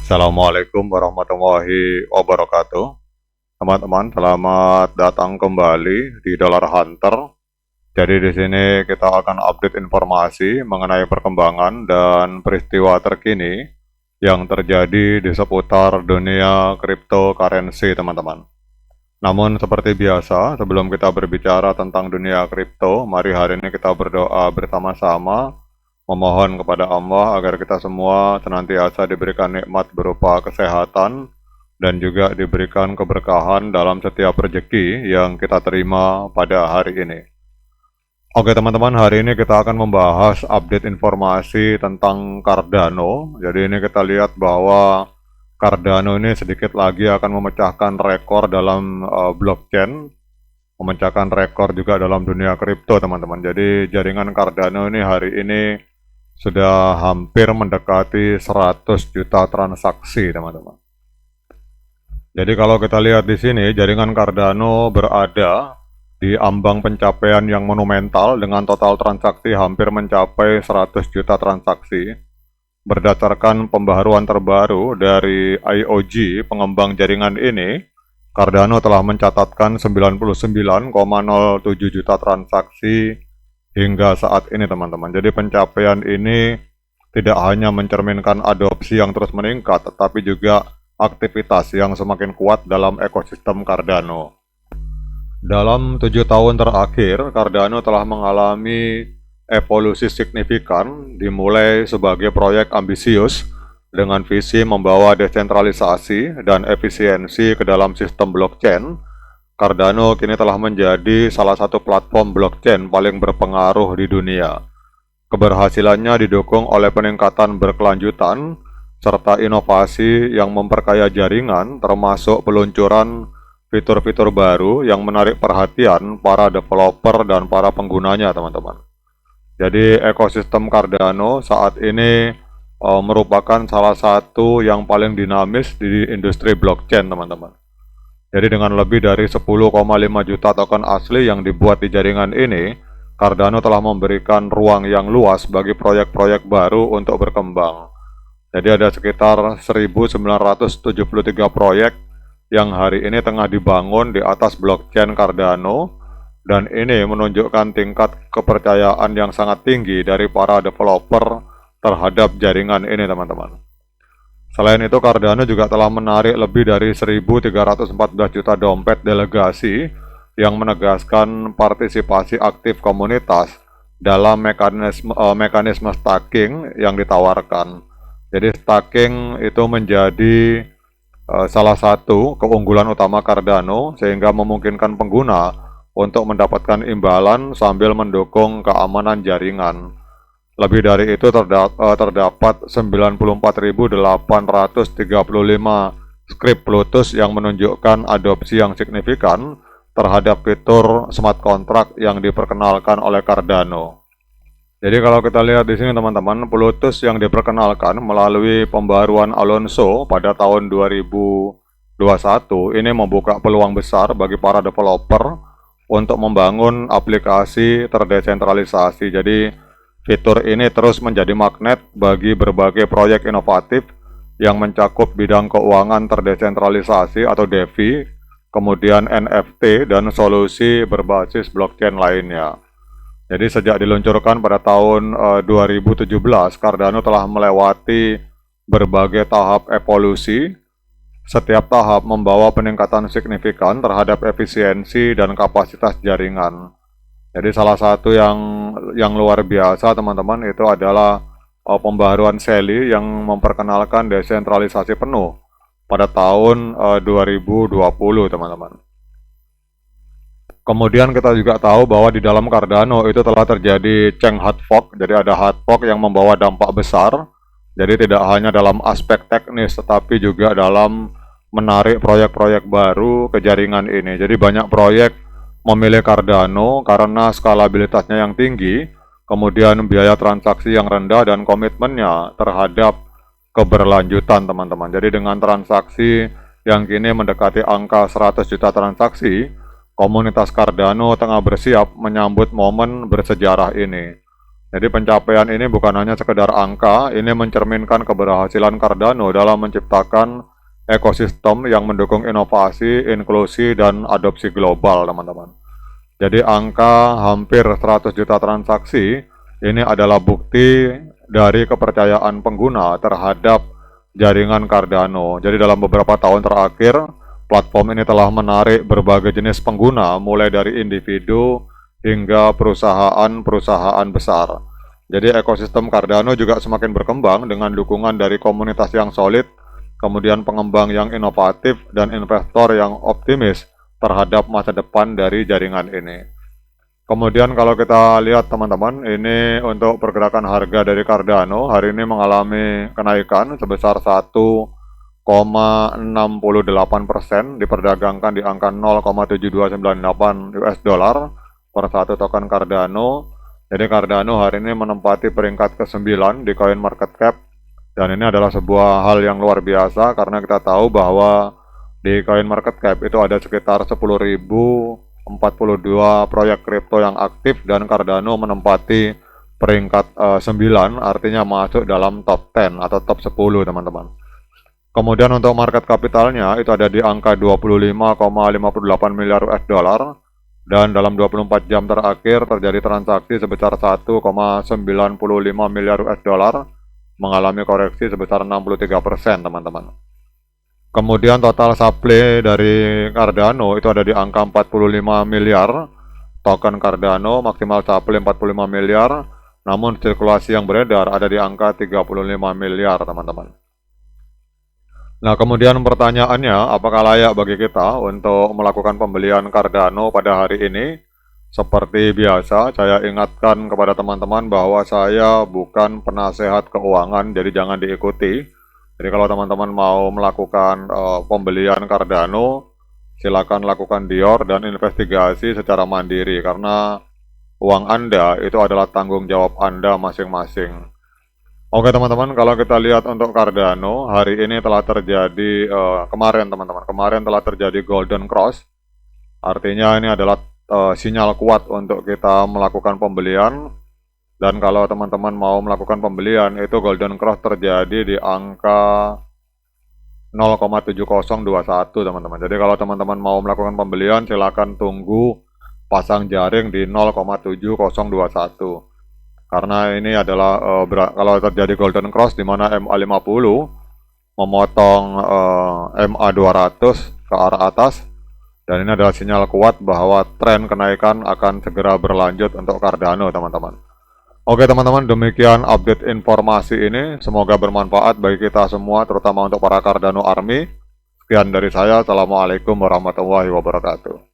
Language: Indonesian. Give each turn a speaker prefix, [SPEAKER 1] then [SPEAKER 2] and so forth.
[SPEAKER 1] Assalamualaikum warahmatullahi wabarakatuh. Teman-teman, selamat datang kembali di Dollar Hunter. Jadi di sini kita akan update informasi mengenai perkembangan dan peristiwa terkini yang terjadi di seputar dunia cryptocurrency, teman-teman. Namun seperti biasa, sebelum kita berbicara tentang dunia kripto, mari hari ini kita berdoa bersama-sama memohon kepada Allah agar kita semua senantiasa diberikan nikmat berupa kesehatan dan juga diberikan keberkahan dalam setiap rezeki yang kita terima pada hari ini. Oke teman-teman, hari ini kita akan membahas update informasi tentang Cardano. Jadi ini kita lihat bahwa Cardano ini sedikit lagi akan memecahkan rekor dalam blockchain, memecahkan rekor juga dalam dunia kripto teman-teman. Jadi jaringan Cardano ini hari ini sudah hampir mendekati 100 juta transaksi teman-teman. Jadi kalau kita lihat di sini jaringan Cardano berada di ambang pencapaian yang monumental dengan total transaksi hampir mencapai 100 juta transaksi. Berdasarkan pembaharuan terbaru dari IOG, pengembang jaringan ini, Cardano telah mencatatkan 99,07 juta transaksi hingga saat ini teman-teman. Jadi pencapaian ini tidak hanya mencerminkan adopsi yang terus meningkat, tetapi juga aktivitas yang semakin kuat dalam ekosistem Cardano. Dalam 7 tahun terakhir, Cardano telah mengalami evolusi signifikan, dimulai sebagai proyek ambisius dengan visi membawa desentralisasi dan efisiensi ke dalam sistem blockchain. Cardano kini telah menjadi salah satu platform blockchain paling berpengaruh di dunia. Keberhasilannya didukung oleh peningkatan berkelanjutan serta inovasi yang memperkaya jaringan, termasuk peluncuran fitur-fitur baru yang menarik perhatian para developer dan para penggunanya teman-teman. Jadi ekosistem Cardano saat ini merupakan salah satu yang paling dinamis di industri blockchain teman-teman. Jadi dengan lebih dari 10,5 juta token asli yang dibuat di jaringan ini, Cardano telah memberikan ruang yang luas bagi proyek-proyek baru untuk berkembang. Jadi ada sekitar 1973 proyek yang hari ini tengah dibangun di atas blockchain Cardano, dan ini menunjukkan tingkat kepercayaan yang sangat tinggi dari para developer terhadap jaringan ini teman-teman. Selain itu, Cardano juga telah menarik lebih dari 1.314 juta dompet delegasi yang menegaskan partisipasi aktif komunitas dalam mekanisme staking yang ditawarkan. Jadi staking itu menjadi salah satu keunggulan utama Cardano sehingga memungkinkan pengguna untuk mendapatkan imbalan sambil mendukung keamanan jaringan. Lebih dari itu terdapat 94.835 script Bluetooth yang menunjukkan adopsi yang signifikan terhadap fitur smart contract yang diperkenalkan oleh Cardano. Jadi kalau kita lihat di sini teman-teman, Bluetooth yang diperkenalkan melalui pembaruan Alonso pada tahun 2021 ini membuka peluang besar bagi para developer untuk membangun aplikasi terdesentralisasi. Jadi fitur ini terus menjadi magnet bagi berbagai proyek inovatif yang mencakup bidang keuangan terdesentralisasi atau DeFi, kemudian NFT dan solusi berbasis blockchain lainnya. Jadi sejak diluncurkan pada tahun 2017, Cardano telah melewati berbagai tahap evolusi. Setiap tahap membawa peningkatan signifikan terhadap efisiensi dan kapasitas jaringan. Jadi salah satu yang luar biasa teman-teman itu adalah pembaruan Shelly yang memperkenalkan desentralisasi penuh pada tahun 2020 teman-teman. Kemudian kita juga tahu bahwa di dalam Cardano itu telah terjadi Chain hard fork. Jadi ada hard fork yang membawa dampak besar. Jadi tidak hanya dalam aspek teknis tetapi juga dalam menarik proyek-proyek baru ke jaringan ini. Jadi banyak proyek memilih Cardano karena skalabilitasnya yang tinggi, kemudian biaya transaksi yang rendah dan komitmennya terhadap keberlanjutan teman-teman. Jadi dengan transaksi yang kini mendekati angka 100 juta transaksi, komunitas Cardano tengah bersiap menyambut momen bersejarah ini. Jadi pencapaian ini bukan hanya sekedar angka, ini mencerminkan keberhasilan Cardano dalam menciptakan ekosistem yang mendukung inovasi, inklusi, dan adopsi global, teman-teman. Jadi angka hampir 100 juta transaksi ini adalah bukti dari kepercayaan pengguna terhadap jaringan Cardano. Jadi dalam beberapa tahun terakhir, platform ini telah menarik berbagai jenis pengguna, mulai dari individu hingga perusahaan-perusahaan besar. Jadi ekosistem Cardano juga semakin berkembang dengan dukungan dari komunitas yang solid, kemudian pengembang yang inovatif, dan investor yang optimis terhadap masa depan dari jaringan ini. Kemudian kalau kita lihat teman-teman, ini untuk pergerakan harga dari Cardano hari ini mengalami kenaikan sebesar 1,68%, diperdagangkan di angka 0,7298 US dollar per satu token Cardano. Jadi Cardano hari ini menempati peringkat ke-9 di CoinMarketCap, dan ini adalah sebuah hal yang luar biasa karena kita tahu bahwa di CoinMarketCap itu ada sekitar 10.042 proyek kripto yang aktif, dan Cardano menempati peringkat 9, artinya masuk dalam top 10 atau top 10, teman-teman. Kemudian untuk market capitalnya itu ada di angka 25,58 miliar US dollar, dan dalam 24 jam terakhir terjadi transaksi sebesar 1,95 miliar US dollar, mengalami koreksi sebesar 63%, teman-teman. Kemudian total supply dari Cardano itu ada di angka 45 miliar token Cardano, maksimal supply 45 miliar, namun sirkulasi yang beredar ada di angka 35 miliar, teman-teman. Nah, kemudian pertanyaannya, apakah layak bagi kita untuk melakukan pembelian Cardano pada hari ini? Seperti biasa, saya ingatkan kepada teman-teman bahwa saya bukan penasehat keuangan, jadi jangan diikuti. Jadi kalau teman-teman mau melakukan pembelian Cardano, silakan lakukan Dior dan investigasi secara mandiri, karena uang Anda itu adalah tanggung jawab Anda masing-masing. Oke teman-teman, kalau kita lihat untuk Cardano, hari ini telah terjadi, kemarin telah terjadi Golden Cross. Artinya ini adalah sinyal kuat untuk kita melakukan pembelian. Dan kalau teman-teman mau melakukan pembelian, itu Golden Cross terjadi di angka 0,7021, teman-teman. Jadi kalau teman-teman mau melakukan pembelian, silakan tunggu pasang jaring di 0,7021. Karena ini adalah kalau terjadi Golden Cross di mana MA50 memotong MA200 ke arah atas, dan ini adalah sinyal kuat bahwa tren kenaikan akan segera berlanjut untuk Cardano, teman-teman. Oke teman-teman, demikian update informasi ini, semoga bermanfaat bagi kita semua, terutama untuk para Cardano Army. Sekian dari saya, Assalamualaikum warahmatullahi wabarakatuh.